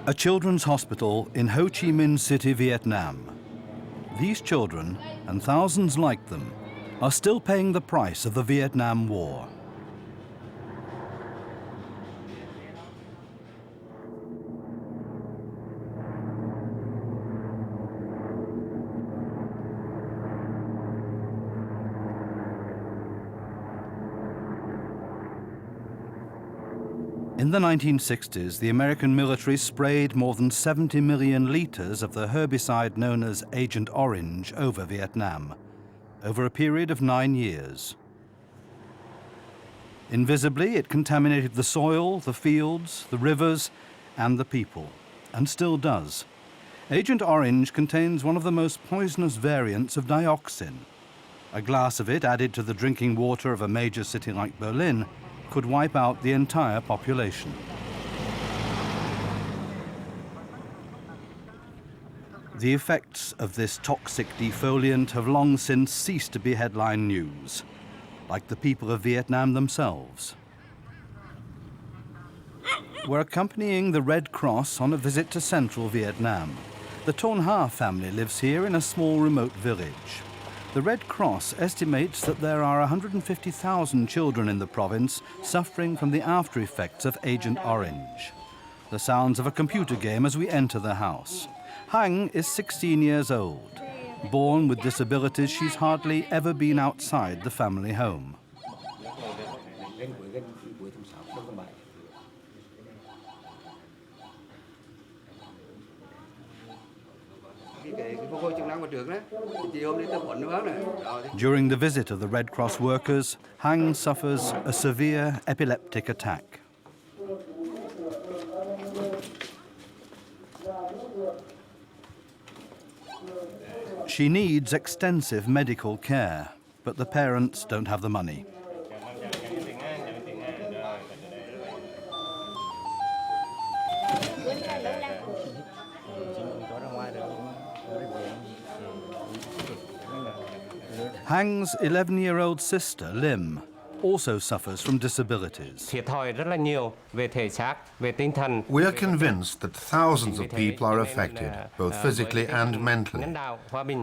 A children's hospital in Ho Chi Minh City, Vietnam. These children, and thousands like them, are still paying the price of the Vietnam War. In the 1960s, the American military sprayed more than 70 million liters of the herbicide known as Agent Orange over Vietnam, over a period of 9 years. Invisibly, it contaminated the soil, the fields, the rivers, and the people, and still does. Agent Orange contains one of the most poisonous variants of dioxin. A glass of it added to the drinking water of a major city like Berlin could wipe out the entire population. The effects of this toxic defoliant have long since ceased to be headline news, like the people of Vietnam themselves. We're accompanying the Red Cross on a visit to central Vietnam. The Ton Ha family lives here in a small remote village. The Red Cross estimates that there are 150,000 children in the province suffering from the after effects of Agent Orange. The sounds of a computer game as we enter the house. Hang is 16 years old. Born with disabilities, she's hardly ever been outside the family home. During the visit of the Red Cross workers, Hang suffers a severe epileptic attack. She needs extensive medical care, but the parents don't have the money. Hang's 11-year-old sister, Lim, also suffers from disabilities. We are convinced that thousands of people are affected, both physically and mentally.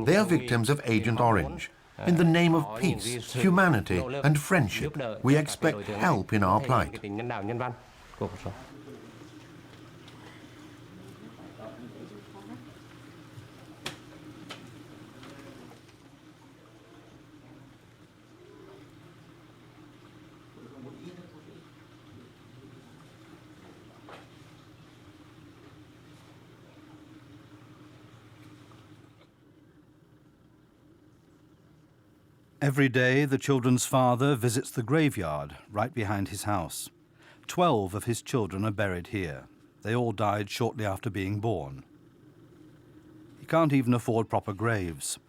They are victims of Agent Orange. In the name of peace, humanity, and friendship, we expect help in our plight. Every day, the children's father visits the graveyard right behind his house. 12 of his children are buried here. They all died shortly after being born. He can't even afford proper graves.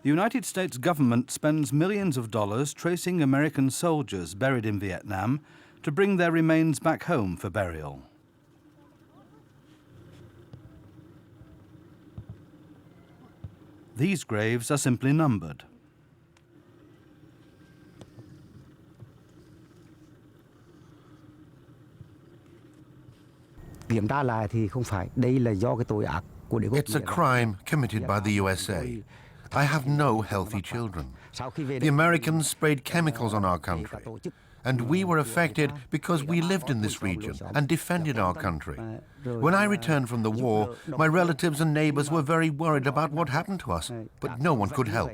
The United States government spends millions of dollars tracing American soldiers buried in Vietnam to bring their remains back home for burial. These graves are simply numbered. It's a crime committed by the USA. I have no healthy children. The Americans sprayed chemicals on our country, and we were affected because we lived in this region and defended our country. When I returned from the war, my relatives and neighbors were very worried about what happened to us, but no one could help.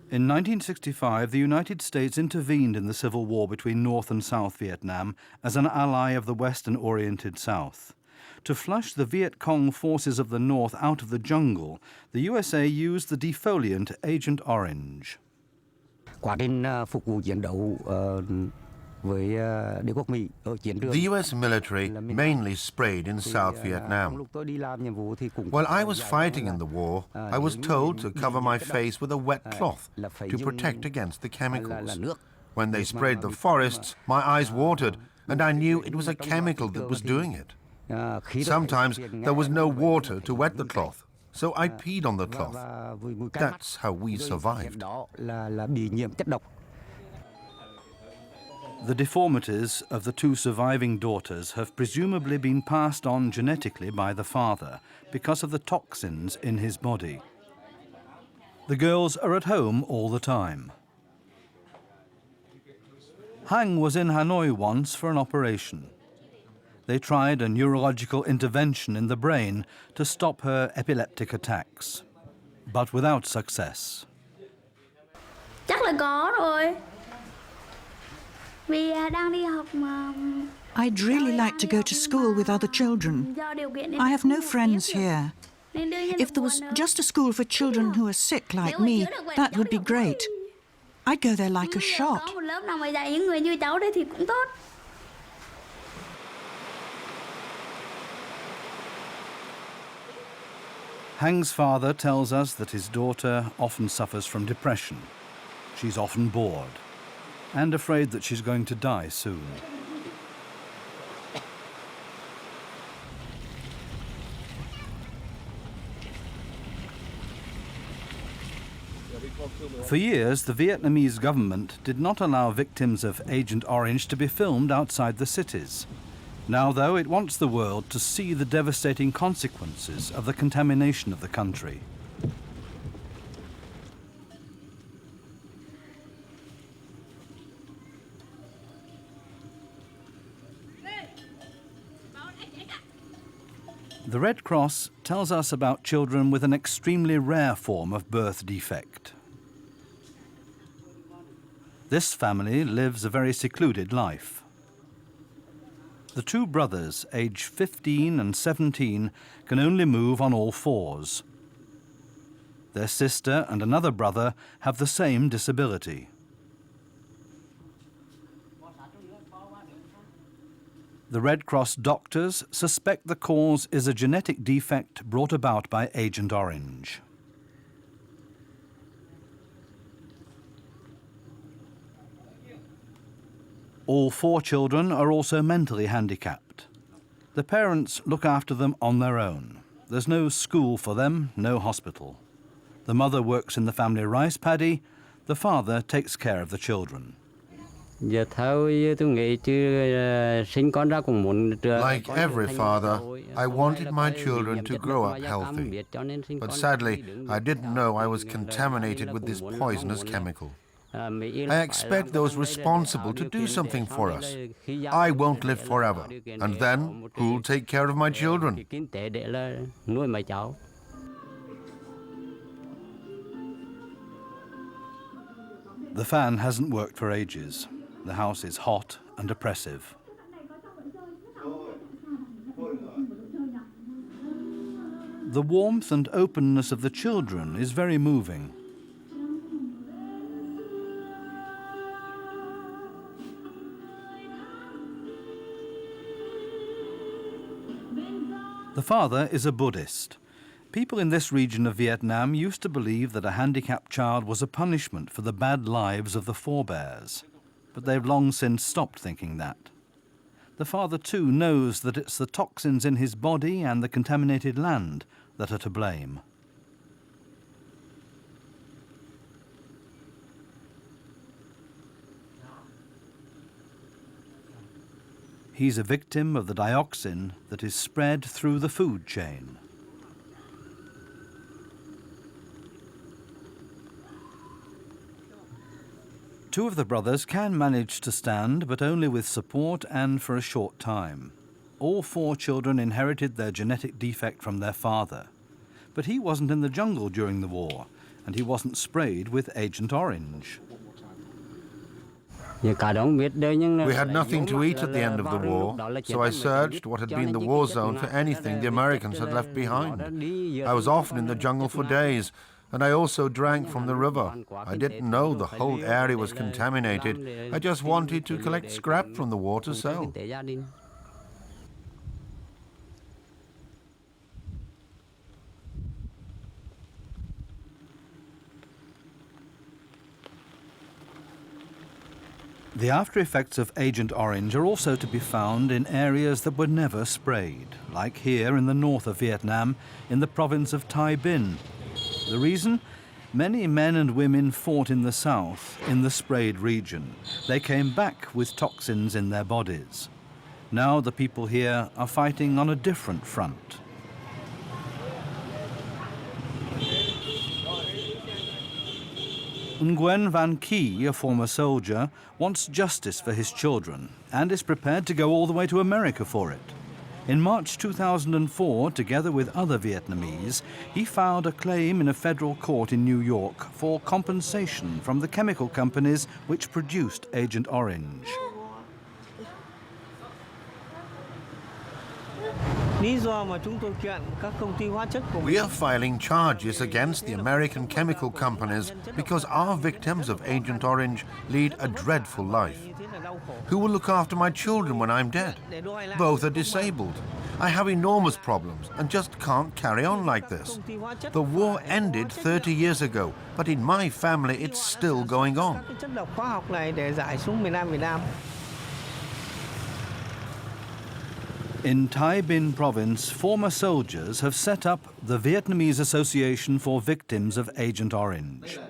In 1965, the United States intervened in the civil war between North and South Vietnam as an ally of the Western-oriented South. To flush the Viet Cong forces of the North out of the jungle, the USA used the defoliant Agent Orange. The US military mainly sprayed in South Vietnam. While I was fighting in the war, I was told to cover my face with a wet cloth to protect against the chemicals. When they sprayed the forests, my eyes watered, and I knew it was a chemical that was doing it. Sometimes there was no water to wet the cloth, So I peed on the cloth. That's how we survived. The deformities of the two surviving daughters have presumably been passed on genetically by the father because of the toxins in his body. The girls are at home all the time. Hang was in Hanoi once for an operation. They tried a neurological intervention in the brain to stop her epileptic attacks, but without success. Chắc là có rồi. Vì đang đi học mà. I'd really like to go to school with other children. I have no friends here. If there was just a school for children who are sick like me, that would be great. I'd go there like a shot. Có một lớp nào mà dạy những người như cháu đây thì cũng tốt. Hang's father tells us that his daughter often suffers from depression. She's often bored and afraid that she's going to die soon. For years, the Vietnamese government did not allow victims of Agent Orange to be filmed outside the cities. Now, though, it wants the world to see the devastating consequences of the contamination of the country. The Red Cross tells us about children with an extremely rare form of birth defect. This family lives a very secluded life. The two brothers, aged 15 and 17, can only move on all fours. Their sister and another brother have the same disability. The Red Cross doctors suspect the cause is a genetic defect brought about by Agent Orange. All four children are also mentally handicapped. The parents look after them on their own. There's no school for them, no hospital. The mother works in the family rice paddy. The father takes care of the children. Like every father, I wanted my children to grow up healthy. But sadly, I didn't know I was contaminated with this poisonous chemical. I expect those responsible to do something for us. I won't live forever. And then, who'll take care of my children? The fan hasn't worked for ages. The house is hot and oppressive. The warmth and openness of the children is very moving. The father is a Buddhist. People in this region of Vietnam used to believe that a handicapped child was a punishment for the bad lives of the forebears, but they've long since stopped thinking that. The father too knows that it's the toxins in his body and the contaminated land that are to blame. He's a victim of the dioxin that is spread through the food chain. Two of the brothers can manage to stand, but only with support and for a short time. All four children inherited their genetic defect from their father. But he wasn't in the jungle during the war, and he wasn't sprayed with Agent Orange. We had nothing to eat at the end of the war, so I searched what had been the war zone for anything the Americans had left behind. I was often in the jungle for days, and I also drank from the river. I didn't know the whole area was contaminated. I just wanted to collect scrap from the war to sell. The after effects of Agent Orange are also to be found in areas that were never sprayed, like here in the north of Vietnam, in the province of Tay Binh. The reason? Many men and women fought in the south, in the sprayed region. They came back with toxins in their bodies. Now the people here are fighting on a different front. Nguyen Van Ky, a former soldier, wants justice for his children and is prepared to go all the way to America for it. In March 2004, together with other Vietnamese, he filed a claim in a federal court in New York for compensation from the chemical companies which produced Agent Orange. We are filing charges against the American chemical companies because our victims of Agent Orange lead a dreadful life. Who will look after my children when I'm dead? Both are disabled. I have enormous problems and just can't carry on like this. The war ended 30 years ago, but in my family it's still going on. In Tay Binh province, former soldiers have set up the Vietnamese Association for Victims of Agent Orange.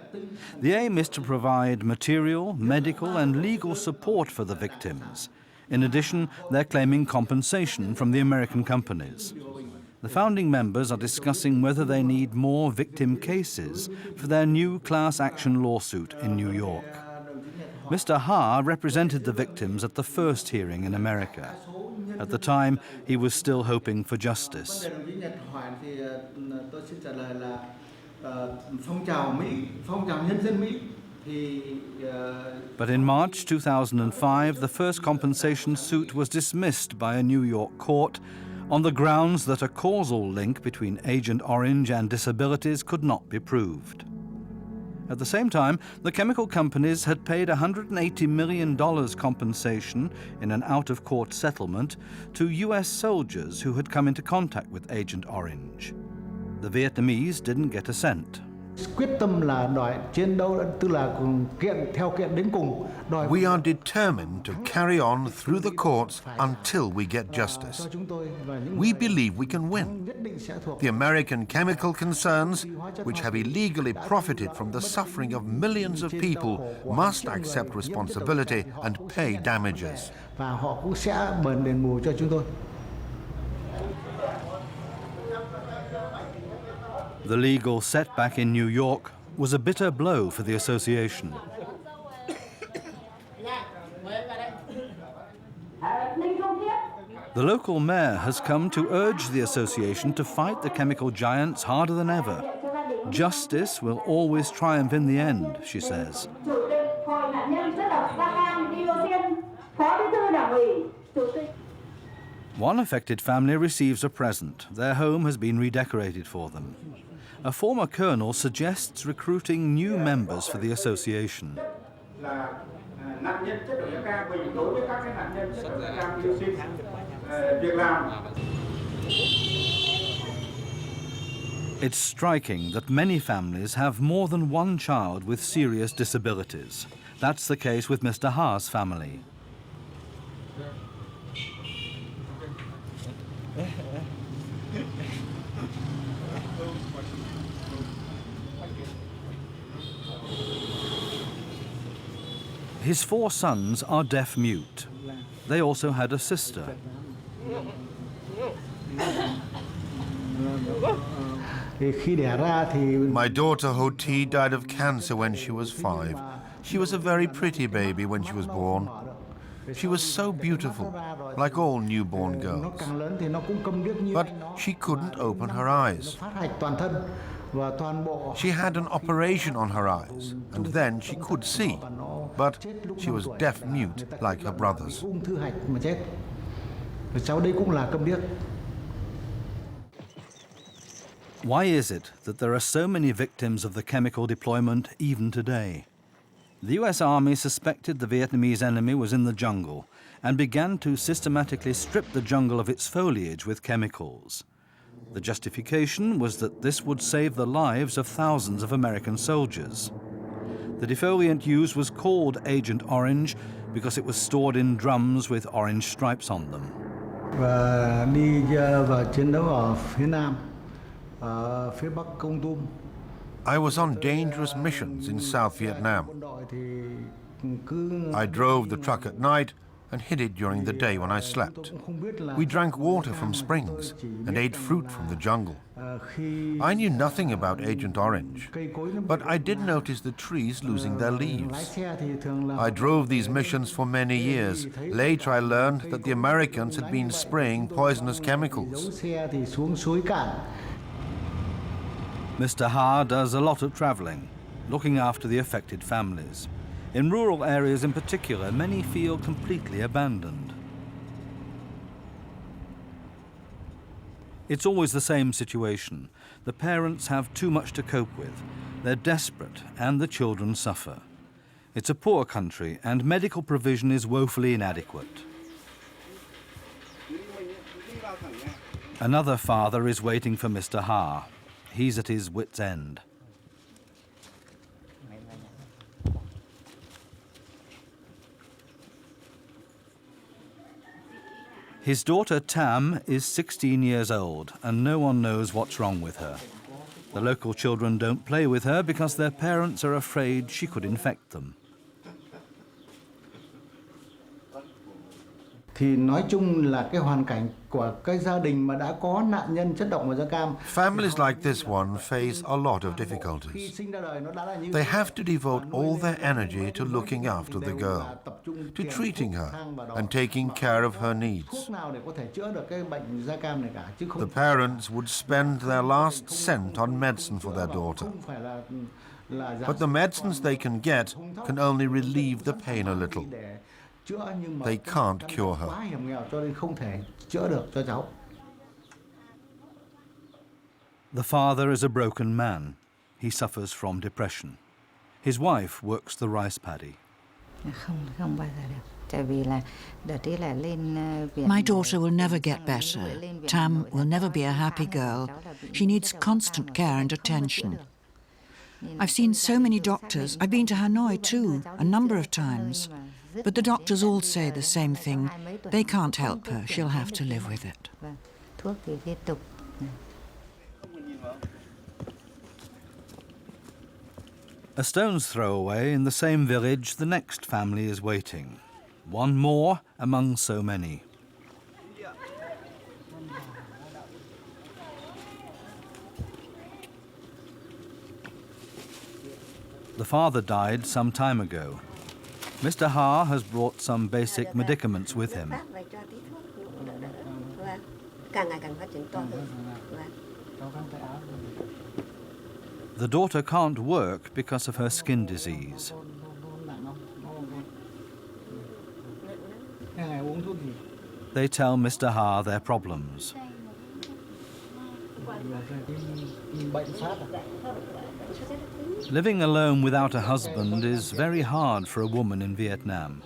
The aim is to provide material, medical and legal support for the victims. In addition, they're claiming compensation from the American companies. The founding members are discussing whether they need more victim cases for their new class action lawsuit in New York. Mr. Ha represented the victims at the first hearing in America. At the time, he was still hoping for justice. But in March 2005, the first compensation suit was dismissed by a New York court on the grounds that a causal link between Agent Orange and disabilities could not be proved. At the same time, the chemical companies had paid $180 million compensation in an out-of-court settlement to US soldiers who had come into contact with Agent Orange. The Vietnamese didn't get a cent. We are determined to carry on through the courts until we get justice. We believe we can win. The American chemical concerns, which have illegally profited from the suffering of millions of people, must accept responsibility and pay damages. The legal setback in New York was a bitter blow for the association. The local mayor has come to urge the association to fight the chemical giants harder than ever. Justice will always triumph in the end, she says. One affected family receives a present. Their home has been redecorated for them. A former colonel suggests recruiting new members for the association. It's striking that many families have more than one child with serious disabilities. That's the case with Mr. Ha's family. His 4 sons are deaf-mute. They also had a sister. My daughter Hoti died of cancer when she was 5. She was a very pretty baby when she was born. She was so beautiful, like all newborn girls. But she couldn't open her eyes. She had an operation on her eyes, and then she could see, but she was deaf-mute like her brothers. Why is it that there are so many victims of the chemical deployment even today? The US Army suspected the Vietnamese enemy was in the jungle and began to systematically strip the jungle of its foliage with chemicals. The justification was that this would save the lives of thousands of American soldiers. The defoliant used was called Agent Orange because it was stored in drums with orange stripes on them. Và đi vào chiến đấu ở phía Nam, ở phía Bắc Công Tum. I was on dangerous missions in South Vietnam. I drove the truck at night and hid it during the day when I slept. We drank water from springs and ate fruit from the jungle. I knew nothing about Agent Orange, but I did notice the trees losing their leaves. I drove these missions for many years. Later I learned that the Americans had been spraying poisonous chemicals. Mr. Ha does a lot of travelling, looking after the affected families. In rural areas in particular, many feel completely abandoned. It's always the same situation. The parents have too much to cope with. They're desperate and the children suffer. It's a poor country and medical provision is woefully inadequate. Another father is waiting for Mr. Ha. He's at his wit's end. His daughter Tam is 16 years old and no one knows what's wrong with her. The local children don't play with her because their parents are afraid she could infect them. Thì nói chung là cái hoàn cảnh của cái gia đình mà đã có nạn nhân chất độc màu da cam. Families like this one face a lot of difficulties. They have to devote all their energy to looking after the girl, to treating her and taking care of her needs. The parents would spend their last cent on medicine for their daughter. But the medicines they can get can only relieve the pain a little. They can't cure her. The father is a broken man. He suffers from depression. His wife works the rice paddy. My daughter will never get better. Tam will never be a happy girl. She needs constant care and attention. I've seen so many doctors. I've been to Hanoi too, a number of times. But the doctors all say the same thing. They can't help her. She'll have to live with it. A stone's throw away in the same village, the next family is waiting. One more among so many. The father died some time ago. Mr. Ha has brought some basic medicaments with him. The daughter can't work because of her skin disease. They tell Mr. Ha their problems. Living alone without a husband is very hard for a woman in Vietnam.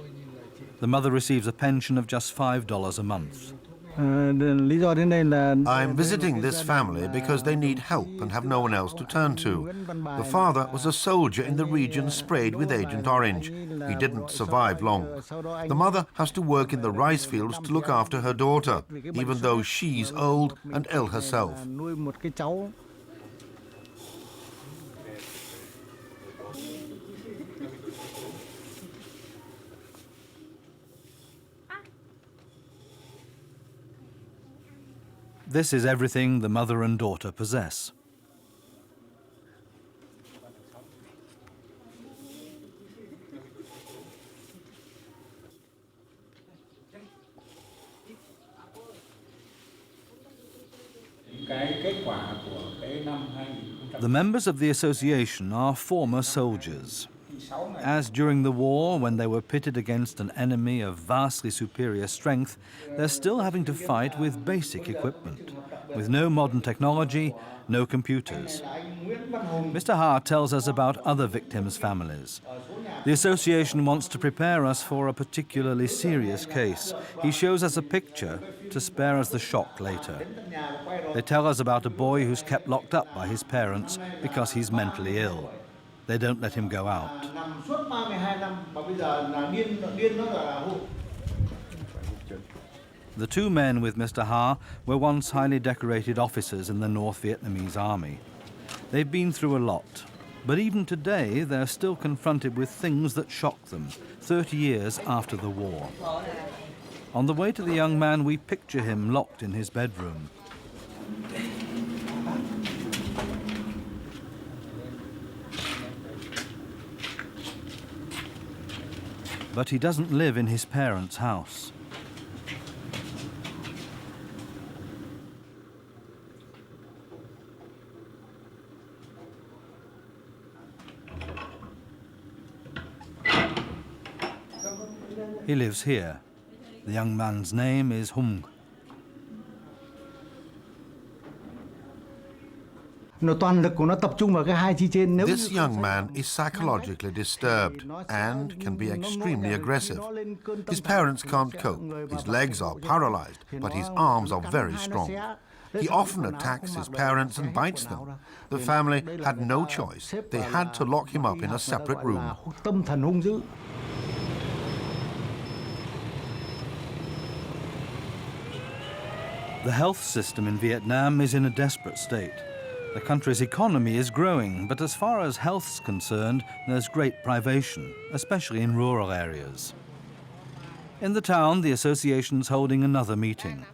The mother receives a pension of just $5 a month. I'm visiting this family because they need help and have no one else to turn to. The father was a soldier in the region sprayed with Agent Orange. He didn't survive long. The mother has to work in the rice fields to look after her daughter, even though she's old and ill herself. This is everything the mother and daughter possess. The members of the association are former soldiers. As during the war, when they were pitted against an enemy of vastly superior strength, they're still having to fight with basic equipment, with no modern technology, no computers. Mr. Ha tells us about other victims' families. The association wants to prepare us for a particularly serious case. He shows us a picture to spare us the shock later. They tell us about a boy who's kept locked up by his parents because he's mentally ill. They don't let him go out. Nằm suốt 32 năm mà bây giờ là điên nó là hụt. The two men with Mr. Ha were once highly decorated officers in the North Vietnamese army. They've been through a lot, but even today they're still confronted with things that shock them 30 years after the war. On the way to the young man, we picture him locked in his bedroom. But he doesn't live in his parents' house. He lives here. The young man's name is Hung. This young man is psychologically disturbed and can be extremely aggressive. His parents can't cope. His legs are paralyzed, but his arms are very strong. He often attacks his parents and bites them. The family had no choice. They had to lock him up in a separate room. The health system in Vietnam is in a desperate state. The country's economy is growing, but as far as health's concerned, there's great privation, especially in rural areas. In the town, the association's holding another meeting.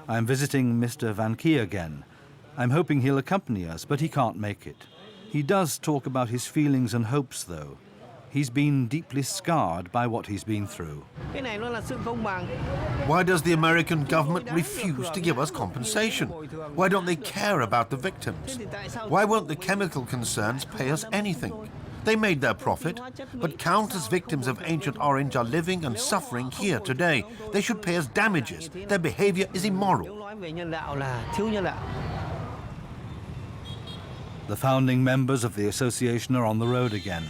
I'm visiting Mr. Van Kie again. I'm hoping he'll accompany us, but he can't make it. He does talk about his feelings and hopes, though. He's been deeply scarred by what he's been through. Why does the American government refuse to give us compensation? Why don't they care about the victims? Why won't the chemical concerns pay us anything? They made their profit, but countless victims of Agent Orange are living and suffering here today. They should pay us damages. Their behavior is immoral. The founding members of the association are on the road again.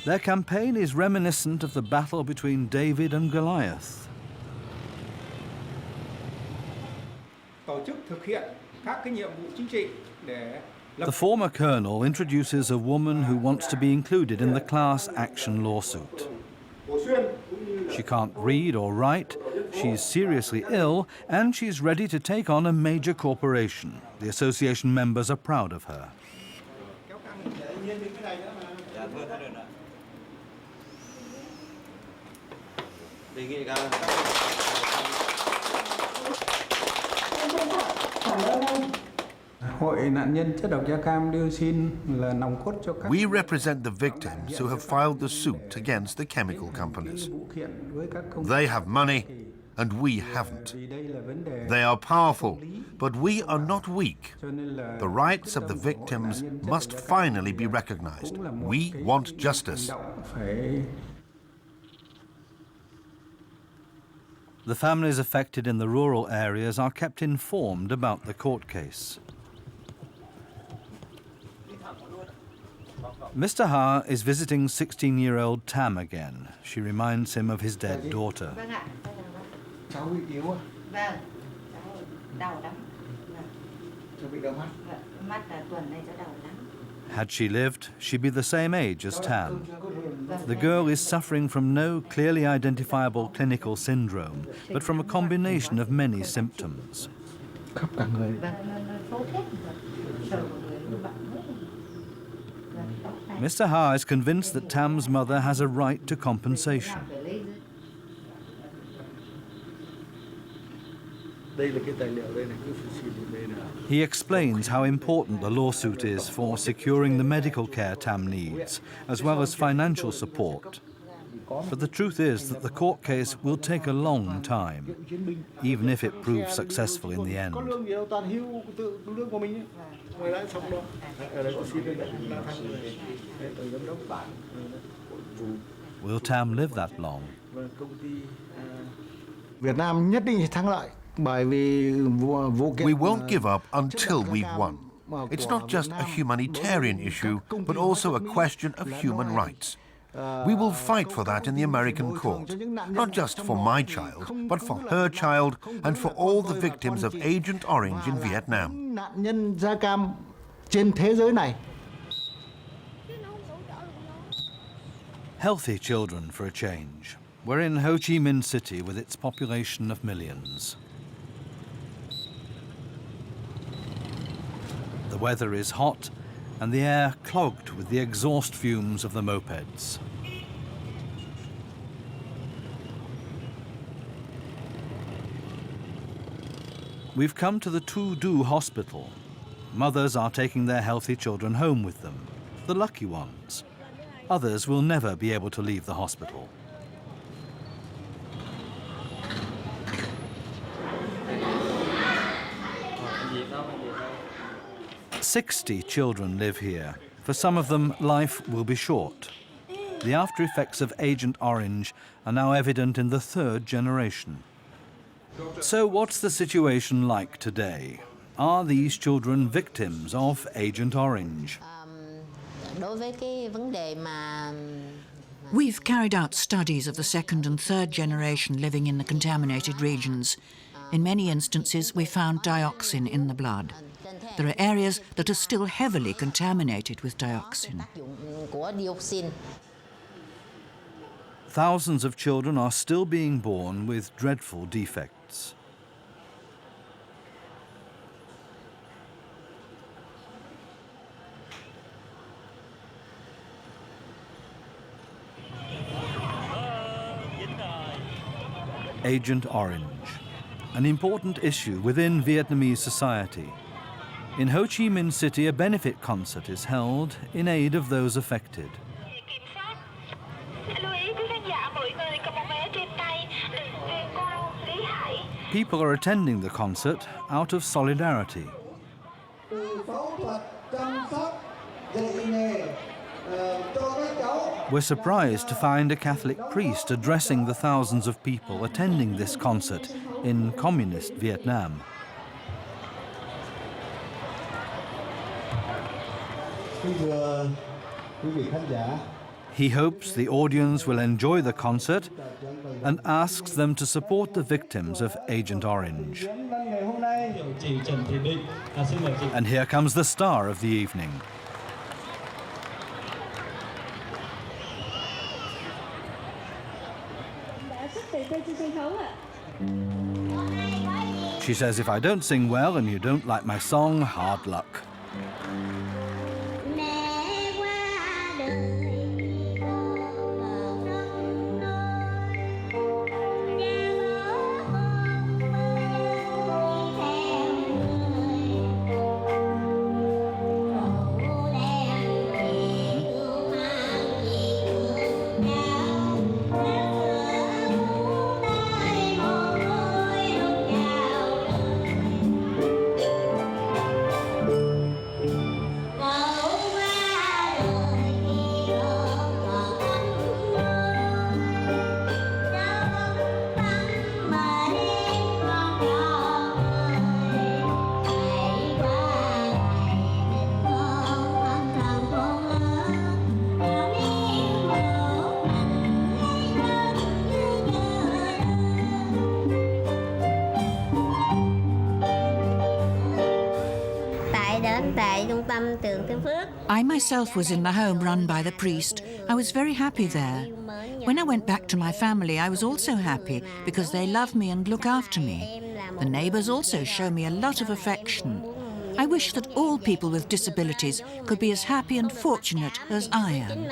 Their campaign is reminiscent of the battle between David and Goliath. The former colonel introduces a woman who wants to be included in the class action lawsuit. She can't read or write, she's seriously ill, and she's ready to take on a major corporation. The association members are proud of her. We represent the victims who have filed the suit against the chemical companies. They have money, and we haven't. They are powerful, but we are not weak. The rights of the victims must finally be recognized. We want justice. The families affected in the rural areas are kept informed about the court case. Mr. Ha is visiting 16-year-old Tam again. She reminds him of his dead daughter. Had she lived, she'd be the same age as Tam. The girl is suffering from no clearly identifiable clinical syndrome, but from a combination of many symptoms. Mr. Ha is convinced that Tam's mother has a right to compensation. He explains how important the lawsuit is for securing the medical care Tam needs, as well as financial support. But the truth is that the court case will take a long time, even if it proves successful in the end. Will Tam live that long? We won't give up until we've won. It's not just a humanitarian issue, but also a question of human rights. We will fight for that in the American court, not just for my child, but for her child and for all the victims of Agent Orange in Vietnam. Healthy children for a change. We're in Ho Chi Minh City with its population of millions. The weather is hot and the air clogged with the exhaust fumes of the mopeds. We've come to the Tu Du hospital. Mothers are taking their healthy children home with them, the lucky ones. Others will never be able to leave the hospital. "60 children live here. For some of them, life will be short. The after effects of Agent Orange are now evident in the third generation. So what's the situation like today? Are these children victims of Agent Orange? We've carried out studies of the second and third generation living in the contaminated regions. In many instances, we found dioxin in the blood. There are areas that are still heavily contaminated with dioxin. Thousands of children are still being born with dreadful defects. Agent Orange, an important issue within Vietnamese society. In Ho Chi Minh City, a benefit concert is held in aid of those affected. People are attending the concert out of solidarity. We're surprised to find a Catholic priest addressing the thousands of people attending this concert in communist Vietnam. He hopes the audience will enjoy the concert and asks them to support the victims of Agent Orange. And here comes the star of the evening. She says, if I don't sing well and you don't like my song, hard luck. I myself was in the home run by the priest. I was very happy there. When I went back to my family, I was also happy because they love me and look after me. The neighbours also show me a lot of affection. I wish that all people with disabilities could be as happy and fortunate as I am.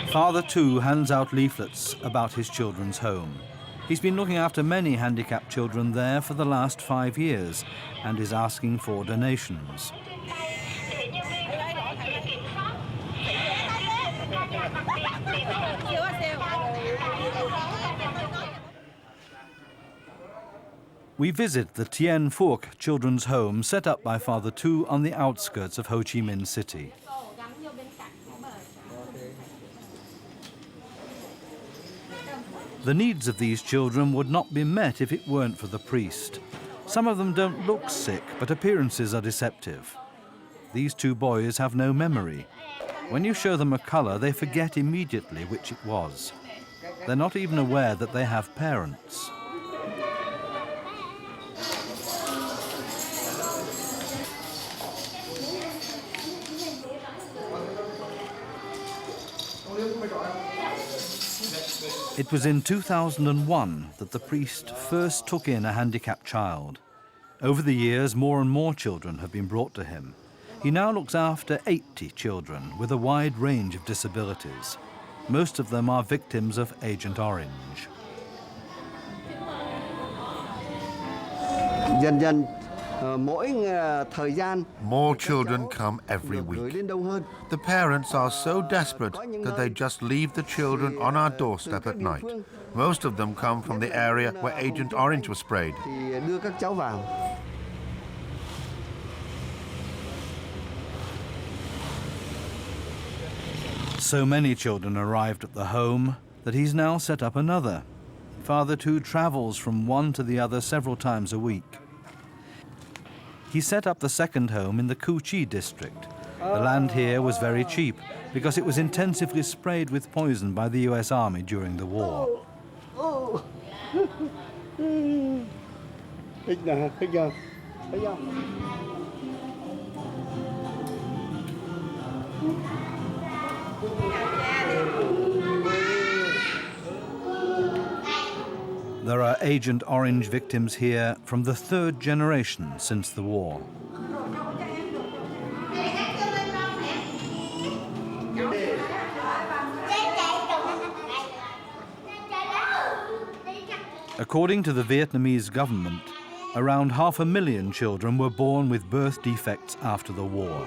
Father Tu hands out leaflets about his children's home. He's been looking after many handicapped children there for the last 5 years and is asking for donations. We visit the Tien Phuoc Children's Home set up by Father Tu on the outskirts of Ho Chi Minh City. The needs of these children would not be met if it weren't for the priest. Some of them don't look sick, but appearances are deceptive. These 2 boys have no memory. When you show them a colour, they forget immediately which it was. They're not even aware that they have parents. It was in 2001 that the priest first took in a handicapped child. Over the years, more and more children have been brought to him. He now looks after 80 children with a wide range of disabilities. Most of them are victims of Agent Orange. More children come every week. The parents are so desperate that they just leave the children on our doorstep at night. Most of them come from the area where Agent Orange was sprayed. So many children arrived at the home that he's now set up another. Father Tu travels from one to the other several times a week. He set up the second home in the Cu Chi district. The land here was very cheap because it was intensively sprayed with poison by the US Army during the war. There are Agent Orange victims here from the third generation since the war. According to the Vietnamese government, around 500,000 children were born with birth defects after the war.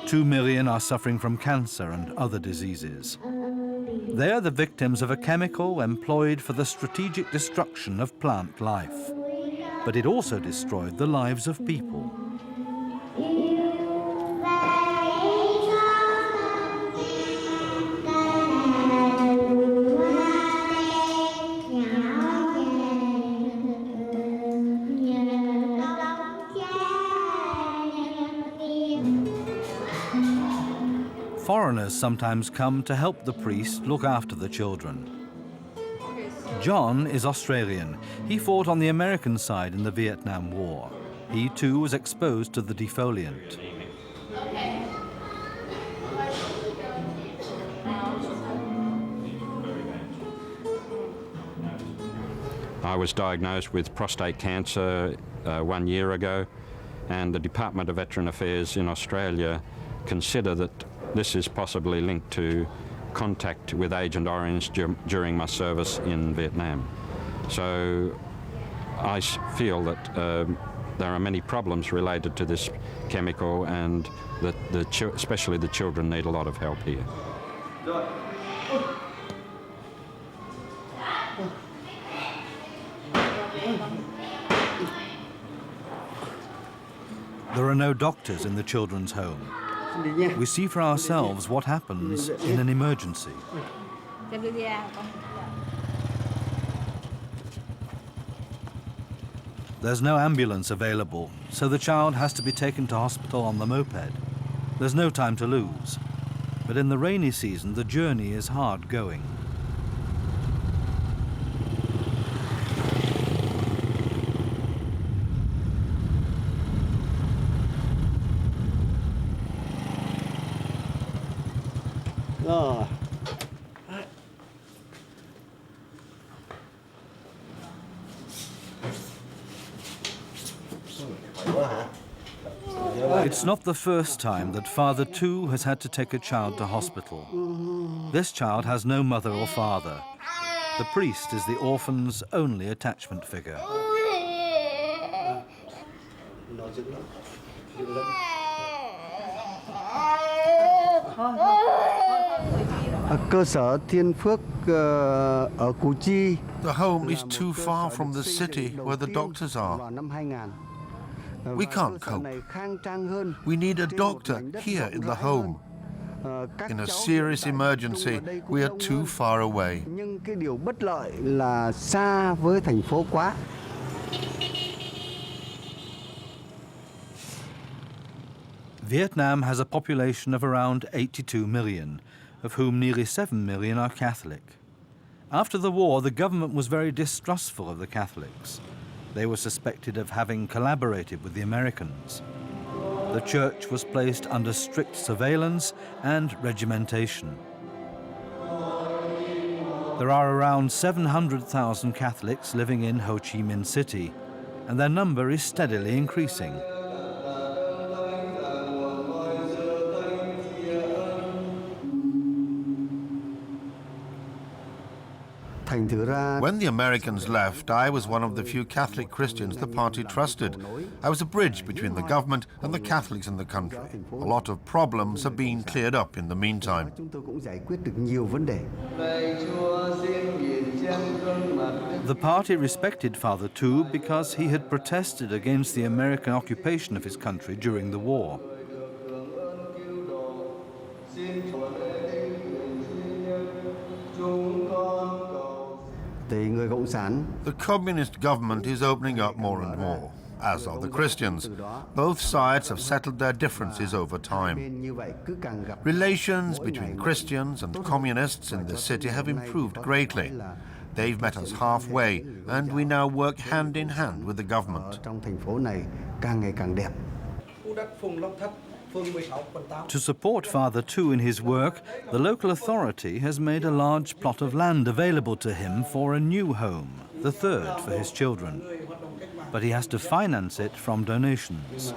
2 million are suffering from cancer and other diseases. They are the victims of a chemical employed for the strategic destruction of plant life. But it also destroyed the lives of people. Foreigners sometimes come to help the priest look after the children. John is Australian. He fought on the American side in the Vietnam War. He too was exposed to the defoliant. I was diagnosed with prostate cancer 1 year ago, and the Department of Veteran Affairs in Australia consider that this is possibly linked to contact with Agent Orange during my service in Vietnam. So I feel that there are many problems related to this chemical, and that especially the children need a lot of help here. There are no doctors in the children's home. We see for ourselves what happens in an emergency. There's no ambulance available, so the child has to be taken to hospital on the moped. There's no time to lose. But in the rainy season, the journey is hard going. It's not the first time that Father Tu has had to take a child to hospital. This child has no mother or father. The priest is the orphan's only attachment figure. The home is too far from the city where the doctors are. We can't cope. We need a doctor here in the home. In a serious emergency, we are too far away. Vietnam has a population of around 82 million, of whom nearly 7 million are Catholic. After the war, the government was very distrustful of the Catholics. They were suspected of having collaborated with the Americans. The church was placed under strict surveillance and regimentation. There are around 700,000 Catholics living in Ho Chi Minh City, and their number is steadily increasing. When the Americans left, I was one of the few Catholic Christians the party trusted. I was a bridge between the government and the Catholics in the country. A lot of problems have been cleared up in the meantime. The party respected Father Tu because he had protested against the American occupation of his country during the war. The communist government is opening up more and more, as are the Christians. Both sides have settled their differences over time. Relations between Christians and communists in the city have improved greatly. They've met us halfway, and we now work hand in hand with the government. To support Father Tu in his work, the local authority has made a large plot of land available to him for a new home, the third for his children. But he has to finance it from donations.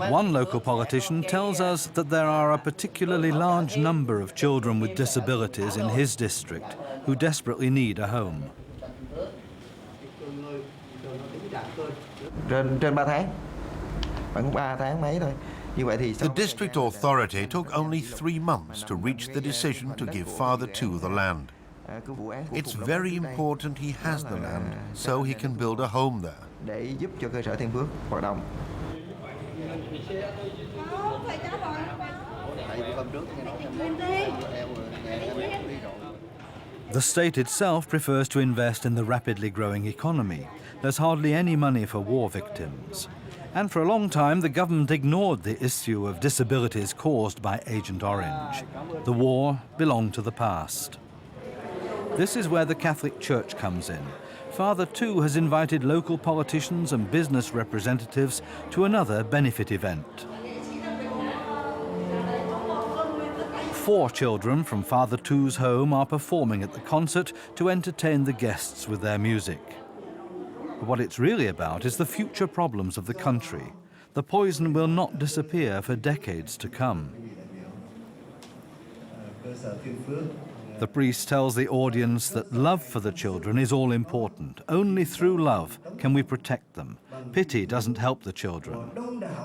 One local politician tells us that there are a particularly large number of children with disabilities in his district who desperately need a home. The district authority took only 3 months to reach the decision to give Father Tu the land. It's very important he has the land so he can build a home there. The state itself prefers to invest in the rapidly growing economy. There's hardly any money for war victims. And for a long time, the government ignored the issue of disabilities caused by Agent Orange. The war belonged to the past. This is where the Catholic Church comes in. Father Tu has invited local politicians and business representatives to another benefit event. 4 children from Father Tu's home are performing at the concert to entertain the guests with their music. But what it's really about is the future problems of the country. The poison will not disappear for decades to come. The priest tells the audience that love for the children is all important. Only through love can we protect them. Pity doesn't help the children.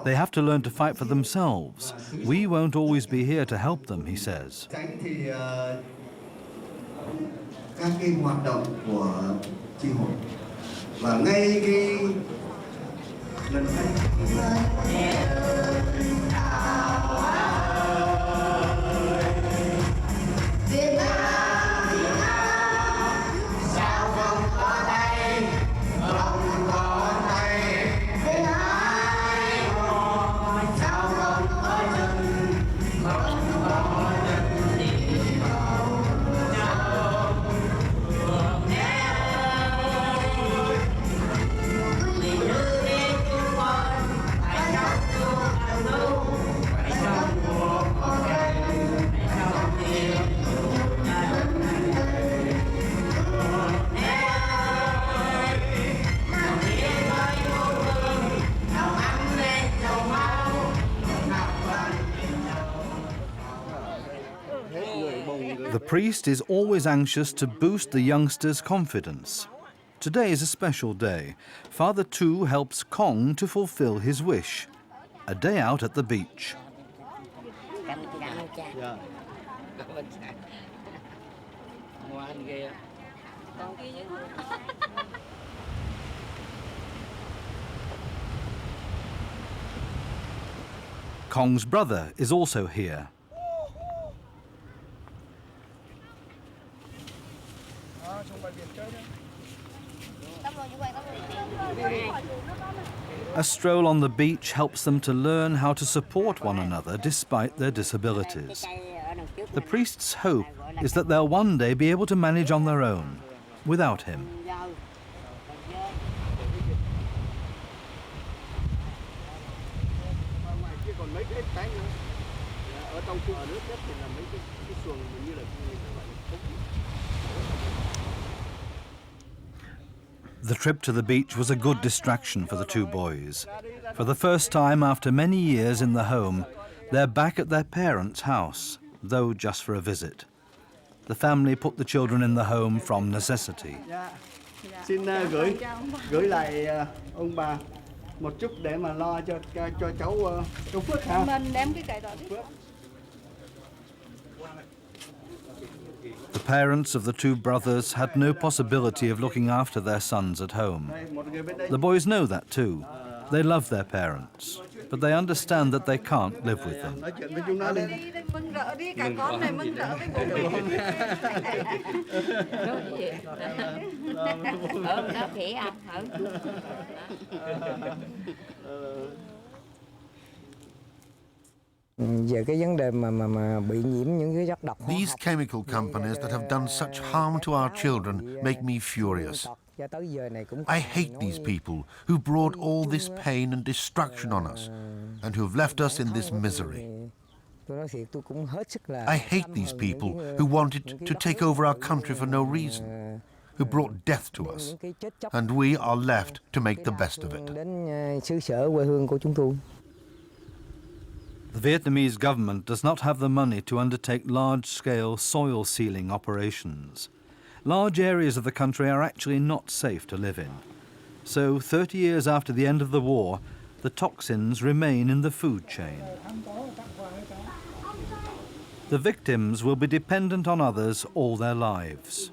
They have to learn to fight for themselves. We won't always be here to help them, he says. The priest is always anxious to boost the youngsters' confidence. Today is a special day. Father Tu helps Kong to fulfill his wish, a day out at the beach. Kong's brother is also here. A stroll on the beach helps them to learn how to support one another despite their disabilities. The priest's hope is that they'll one day be able to manage on their own, without him. The trip to the beach was a good distraction for the two boys. For the first time after many years in the home, they're back at their parents' house, though just for a visit. The family put the children in the home from necessity. Xin gửi lại ông bà một chút để mà lo cho cháu Phước ha. Mình đem cái cày tỏi tiếp. The parents of the two brothers had no possibility of looking after their sons at home. The boys know that too. They love their parents, but they understand that they can't live with them. Mừng rỡ đi, cả con này mừng rỡ với bố These chemical companies that have done such harm to our children make me furious. I hate these people who brought all this pain and destruction on us and who have left us in this misery. I hate these people who wanted to take over our country for no reason, who brought death to us, and we are left to make the best of it. The Vietnamese government does not have the money to undertake large-scale soil sealing operations. Large areas of the country are actually not safe to live in. So 30 years after the end of the war, the toxins remain in the food chain. The victims will be dependent on others all their lives.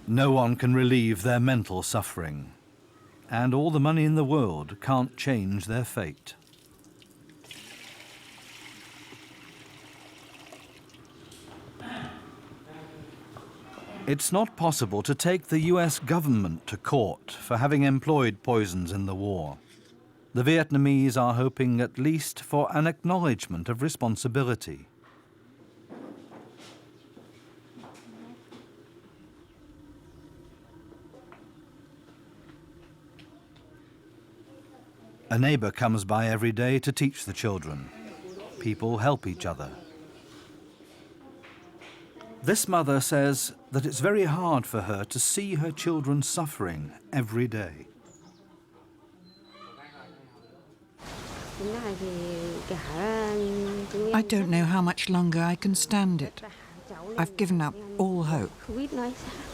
No one can relieve their mental suffering, and all the money in the world can't change their fate. It's not possible to take the US government to court for having employed poisons in the war. The Vietnamese are hoping at least for an acknowledgement of responsibility. A neighbour comes by every day to teach the children. People help each other. This mother says that it's very hard for her to see her children suffering every day. I don't know how much longer I can stand it. I've given up all hope. Không biết nói sao.